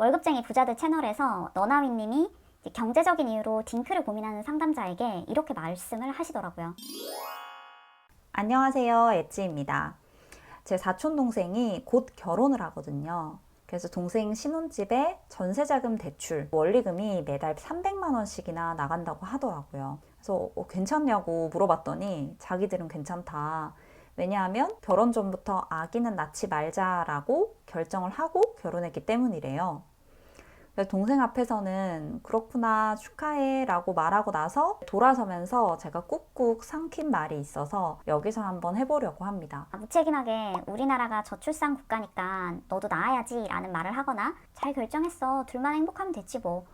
월급쟁이 부자들 채널에서 너나위님이 경제적인 이유로 딩크를 고민하는 상담자에게 이렇게 말씀을 하시더라고요. 안녕하세요, 엣지입니다. 제 사촌 동생이 곧 결혼을 하거든요. 그래서 동생 신혼집에 전세자금 대출 원리금이 매달 300만 원씩이나 나간다고 하더라고요. 그래서 괜찮냐고 물어봤더니 자기들은 괜찮다. 왜냐하면 결혼 전부터 아기는 낳지 말자라고 결정을 하고 결혼했기 때문이래요. 동생 앞에서는 그렇구나, 축하해 라고 말하고 나서 돌아서면서 제가 꾹꾹 삼킨 말이 있어서 여기서 한번 해보려고 합니다. 무책임하게 우리나라가 저출산 국가니까 너도 낳아야지 라는 말을 하거나 잘 결정했어, 둘만 행복하면 됐지 뭐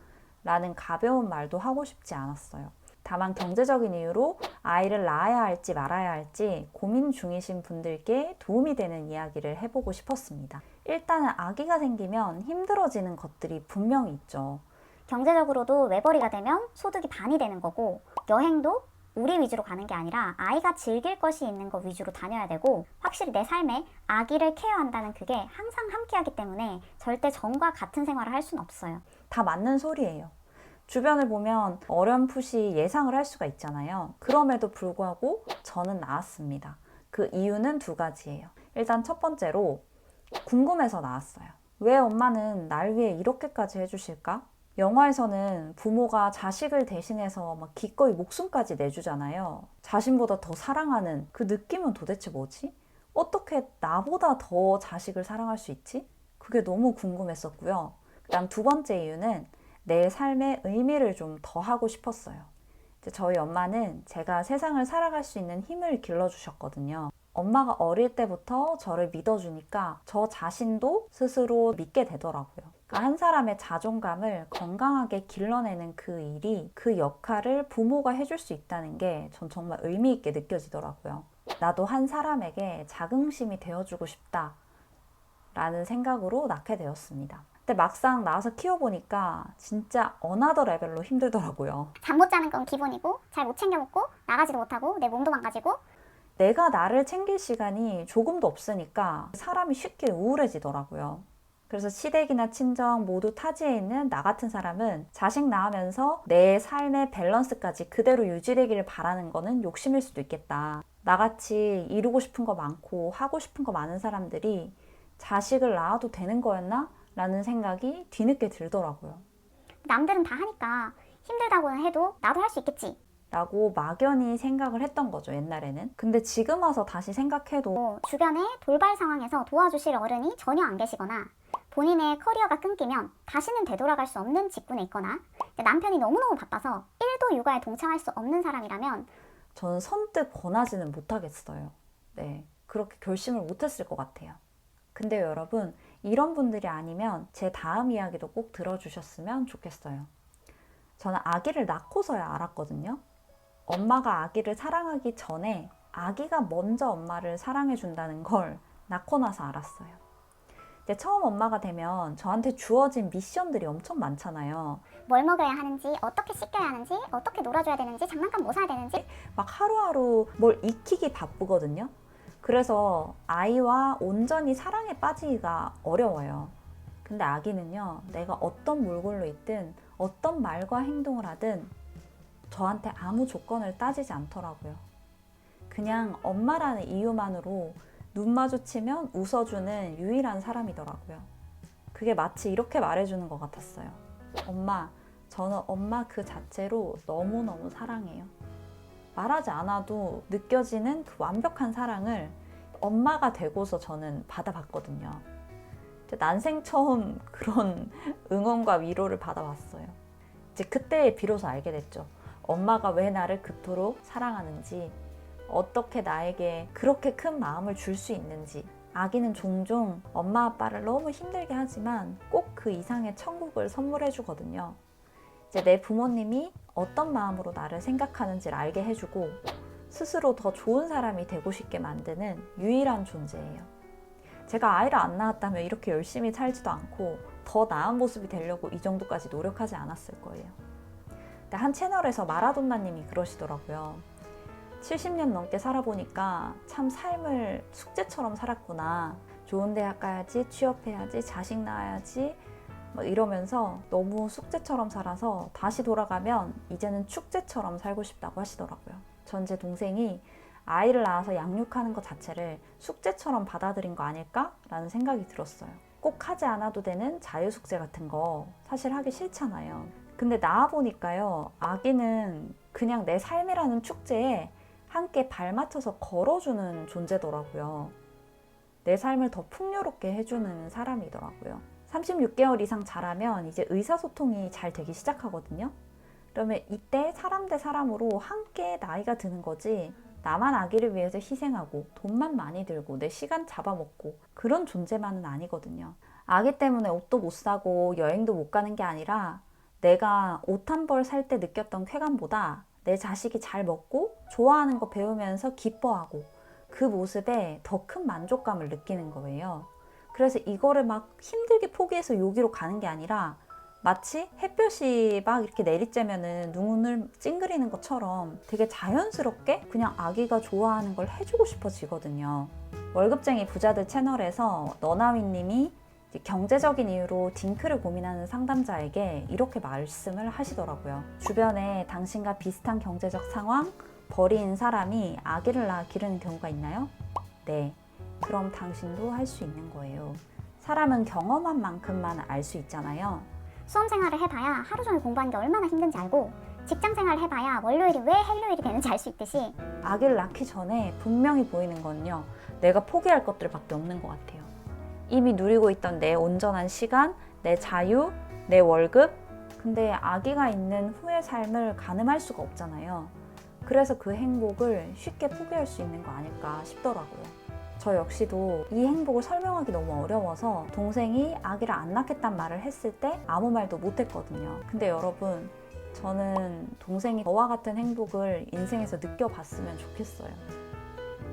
라는 가벼운 말도 하고 싶지 않았어요. 다만 경제적인 이유로 아이를 낳아야 할지 말아야 할지 고민 중이신 분들께 도움이 되는 이야기를 해보고 싶었습니다. 일단은 아기가 생기면 힘들어지는 것들이 분명히 있죠. 경제적으로도 외벌이가 되면 소득이 반이 되는 거고, 여행도 우리 위주로 가는 게 아니라 아이가 즐길 것이 있는 것 위주로 다녀야 되고, 확실히 내 삶에 아기를 케어한다는 그게 항상 함께하기 때문에 절대 전과 같은 생활을 할 수는 없어요. 다 맞는 소리예요. 주변을 보면 어렴풋이 예상을 할 수가 있잖아요. 그럼에도 불구하고 저는 나왔습니다. 그 이유는 두 가지예요. 일단 첫 번째로 궁금해서 나왔어요. 왜 엄마는 날 위해 이렇게까지 해주실까? 영화에서는 부모가 자식을 대신해서 막 기꺼이 목숨까지 내주잖아요. 자신보다 더 사랑하는 그 느낌은 도대체 뭐지? 어떻게 나보다 더 자식을 사랑할 수 있지? 그게 너무 궁금했었고요. 그다음 두 번째 이유는 내 삶의 의미를 좀 더 하고 싶었어요. 저희 엄마는 제가 세상을 살아갈 수 있는 힘을 길러주셨거든요. 엄마가 어릴 때부터 저를 믿어주니까 저 자신도 스스로 믿게 되더라고요. 그러니까 한 사람의 자존감을 건강하게 길러내는 그 일이, 그 역할을 부모가 해줄 수 있다는 게 전 정말 의미 있게 느껴지더라고요. 나도 한 사람에게 자긍심이 되어주고 싶다 라는 생각으로 낳게 되었습니다. 근데 막상 나와서 키워보니까 진짜 어나더 레벨로 힘들더라고요. 잠 못 자는 건 기본이고, 잘 못 챙겨 먹고, 나가지도 못하고, 내 몸도 망가지고. 내가 나를 챙길 시간이 조금도 없으니까 사람이 쉽게 우울해지더라고요. 그래서 시댁이나 친정 모두 타지에 있는 나 같은 사람은 자식 낳으면서 내 삶의 밸런스까지 그대로 유지되기를 바라는 거는 욕심일 수도 있겠다. 나같이 이루고 싶은 거 많고 하고 싶은 거 많은 사람들이 자식을 낳아도 되는 거였나? 라는 생각이 뒤늦게 들더라고요. 남들은 다 하니까 힘들다고는 해도 나도 할 수 있겠지. 라고 막연히 생각을 했던 거죠, 옛날에는. 근데 지금 와서 다시 생각해도 주변에 돌발 상황에서 도와주실 어른이 전혀 안 계시거나, 본인의 커리어가 끊기면 다시는 되돌아갈 수 없는 직군에 있거나, 남편이 너무너무 바빠서 1도 육아에 동참할 수 없는 사람이라면 저는 선뜻 권하지는 못하겠어요. 네, 그렇게 결심을 못했을 것 같아요. 근데 여러분, 이런 분들이 아니면 제 다음 이야기도 꼭 들어주셨으면 좋겠어요. 저는 아기를 낳고서야 알았거든요. 엄마가 아기를 사랑하기 전에 아기가 먼저 엄마를 사랑해준다는 걸 낳고 나서 알았어요. 근데 처음 엄마가 되면 저한테 주어진 미션들이 엄청 많잖아요. 뭘 먹여야 하는지, 어떻게 씻겨야 하는지, 어떻게 놀아줘야 되는지, 장난감 뭐 사야 되는지. 막 하루하루 뭘 익히기 바쁘거든요. 그래서 아이와 온전히 사랑에 빠지기가 어려워요. 근데 아기는요, 내가 어떤 몰골로 있든 어떤 말과 행동을 하든 저한테 아무 조건을 따지지 않더라고요. 그냥 엄마라는 이유만으로 눈 마주치면 웃어주는 유일한 사람이더라고요. 그게 마치 이렇게 말해주는 것 같았어요. 엄마, 저는 엄마 그 자체로 너무너무 사랑해요. 말하지 않아도 느껴지는 그 완벽한 사랑을 엄마가 되고서 저는 받아봤거든요. 난생 처음 그런 응원과 위로를 받아봤어요. 이제 그때 비로소 알게 됐죠. 엄마가 왜 나를 그토록 사랑하는지, 어떻게 나에게 그렇게 큰 마음을 줄 수 있는지. 아기는 종종 엄마 아빠를 너무 힘들게 하지만 꼭 그 이상의 천국을 선물해 주거든요. 이제 내 부모님이 어떤 마음으로 나를 생각하는지를 알게 해주고 스스로 더 좋은 사람이 되고 싶게 만드는 유일한 존재예요. 제가 아이를 안 낳았다면 이렇게 열심히 살지도 않고 더 나은 모습이 되려고 이 정도까지 노력하지 않았을 거예요. 근데 한 채널에서 마라돈나님이 그러시더라고요. 70년 넘게 살아보니까 참 삶을 숙제처럼 살았구나. 좋은 대학 가야지, 취업해야지, 자식 낳아야지, 막 이러면서 너무 숙제처럼 살아서 다시 돌아가면 이제는 축제처럼 살고 싶다고 하시더라고요. 전 제 동생이 아이를 낳아서 양육하는 것 자체를 숙제처럼 받아들인 거 아닐까라는 생각이 들었어요. 꼭 하지 않아도 되는 자유숙제 같은 거 사실 하기 싫잖아요. 근데 낳아보니까요, 아기는 그냥 내 삶이라는 축제에 함께 발맞춰서 걸어주는 존재더라고요. 내 삶을 더 풍요롭게 해주는 사람이더라고요. 36개월 이상 자라면 이제 의사소통이 잘 되기 시작하거든요. 그러면 이때 사람 대 사람으로 함께 나이가 드는 거지, 나만 아기를 위해서 희생하고 돈만 많이 들고 내 시간 잡아먹고 그런 존재만은 아니거든요. 아기 때문에 옷도 못 사고 여행도 못 가는 게 아니라 내가 옷 한 벌 살 때 느꼈던 쾌감보다 내 자식이 잘 먹고 좋아하는 거 배우면서 기뻐하고 그 모습에 더 큰 만족감을 느끼는 거예요. 그래서 이거를 막 힘들게 포기해서 여기로 가는 게 아니라 마치 햇볕이 막 이렇게 내리쬐면은 눈을 찡그리는 것처럼 되게 자연스럽게 그냥 아기가 좋아하는 걸 해주고 싶어지거든요. 월급쟁이 부자들 채널에서 너나위님이 경제적인 이유로 딩크를 고민하는 상담자에게 이렇게 말씀을 하시더라고요. 주변에 당신과 비슷한 경제적 상황, 벌이인 사람이 아기를 낳아 기르는 경우가 있나요? 네. 그럼 당신도 할 수 있는 거예요. 사람은 경험한 만큼만 알 수 있잖아요. 수험 생활을 해봐야 하루 종일 공부하는 게 얼마나 힘든지 알고 직장 생활을 해봐야 월요일이 왜 헬요일이 되는지 알 수 있듯이 아기를 낳기 전에 분명히 보이는 건요, 내가 포기할 것들밖에 없는 것 같아요. 이미 누리고 있던 내 온전한 시간, 내 자유, 내 월급. 근데 아기가 있는 후의 삶을 가늠할 수가 없잖아요. 그래서 그 행복을 쉽게 포기할 수 있는 거 아닐까 싶더라고요. 저 역시도 이 행복을 설명하기 너무 어려워서 동생이 아기를 안 낳겠다는 말을 했을 때 아무 말도 못했거든요. 근데 여러분, 저는 동생이 저와 같은 행복을 인생에서 느껴봤으면 좋겠어요.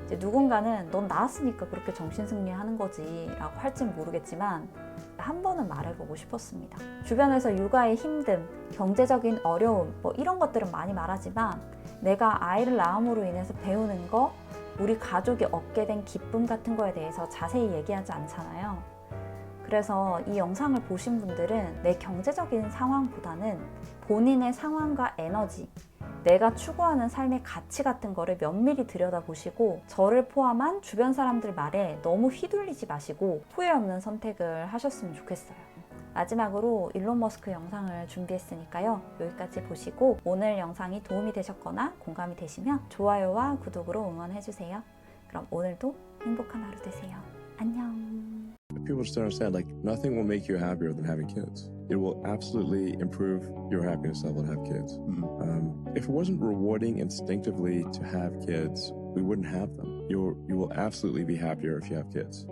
이제 누군가는 넌 낳았으니까 그렇게 정신승리하는 거지 라고 할진 모르겠지만 한 번은 말해보고 싶었습니다. 주변에서 육아의 힘듦, 경제적인 어려움 뭐 이런 것들은 많이 말하지만 내가 아이를 낳음으로 인해서 배우는 거, 우리 가족이 얻게 된 기쁨 같은 거에 대해서 자세히 얘기하지 않잖아요. 그래서 이 영상을 보신 분들은 내 경제적인 상황보다는 본인의 상황과 에너지, 내가 추구하는 삶의 가치 같은 거를 면밀히 들여다보시고 저를 포함한 주변 사람들 말에 너무 휘둘리지 마시고 후회 없는 선택을 하셨으면 좋겠어요. 마지막으로 일론 머스크 영상을 준비했으니까요. 여기까지 보시고 오늘 영상이 도움이 되셨거나 공감이 되시면 좋아요와 구독으로 응원해주세요. 그럼 오늘도 행복한 하루 되세요. 안녕. People just don't understand, like, nothing will make you happier than having kids. It will absolutely improve your happiness level to have kids. If it wasn't rewarding instinctively to have kids, we wouldn't have them. You will absolutely be happier if you have kids.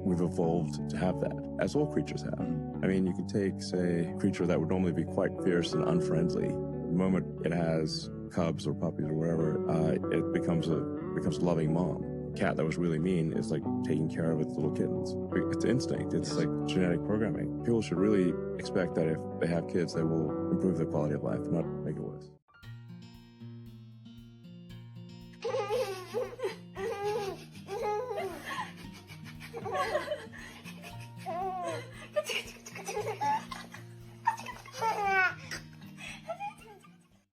We've evolved to have that, as all creatures have. I mean, you can take, say, a creature that would normally be quite fierce and unfriendly. The moment it has cubs or puppies or whatever, it becomes a loving mom. Cat that was really mean is like taking care of its little kittens. It's instinct. It's like genetic programming. People should really expect that if they have kids, they will improve their quality of life, not make it worse.